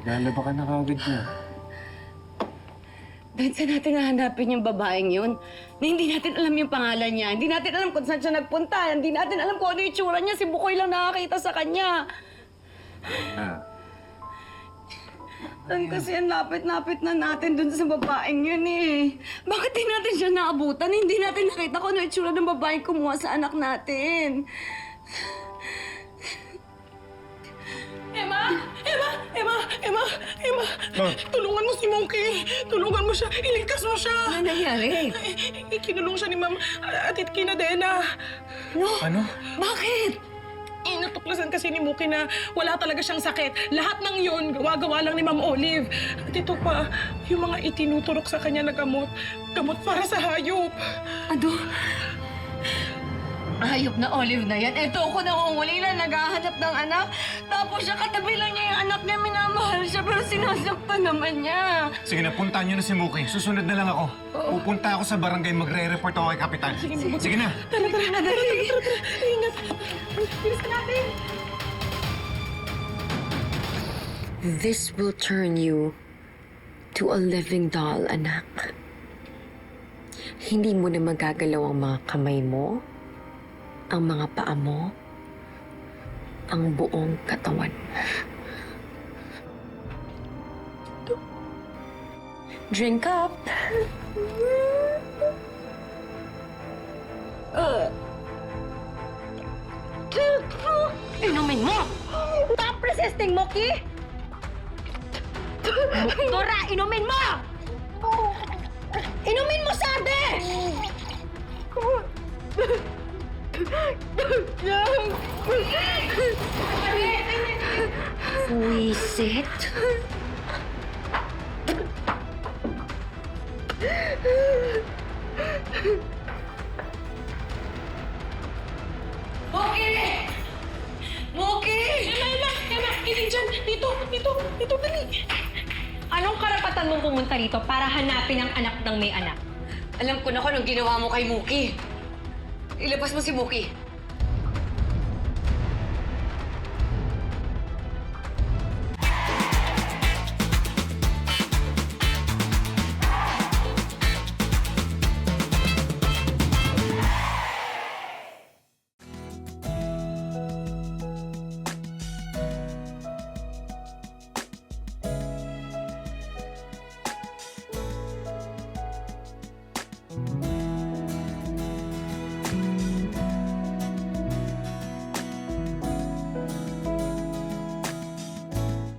Lalaba ka na kagad niya. Dahil saan natin hahanapin yung babaeng yun? Na hindi natin alam yung pangalan niya. Hindi natin alam kung saan siya nagpunta. Hindi natin alam kung ano yung itsura niya. Si Bukoy lang nakakita sa kanya. Kasi ang lapit-lapit na natin dun sa babaeng yun eh. Bakit di natin siya naabutan? Hindi natin nakita kung ano yung itsura ng babaeng kumuha sa anak natin. Emma! Tulungan mo si Monkey! Tulungan mo siya! Iligtas mo siya! Ano nangyari? Kinulong siya ni Ma'am Atit Kinadena. Ano? Bakit? Natuklasan kasi ni Mookie na wala talaga siyang sakit. Lahat ng yun, gawa-gawa lang ni Ma'am Olive. At ito pa, yung mga itinuturok sa kanya na gamot. Gamot para sa hayop. Ano? Hayop na Olive na yan. Eto ako nangunguli na naghahanap ng anak. Tapos siya katabi lang niya yung anak niya. Minamahal siya pero sinasaktan naman niya. Sige na, puntahan niyo na si Mookie. Susunod na lang ako. Pupunta ako sa barangay, magre-report ako kay Kapitan. Sige na. Tara. Ingat. Bilis natin. This will turn you to a living doll, anak. Hindi mo na magagalaw ang mga kamay mo, ang mga paa mo, ang buong katawan. Drink up. Inumin mo! Stop resisting, Moki! Dora, inumin mo! Inumin mo, sabi! Wisit. Moki! Moki! Emma, hindi dyan. Dito, dali. Anong karapatan mong pumunta rito para hanapin ang anak ng may anak? Alam ko na kung anong ginawa mo kay Muki. Ilabas mo si Muki.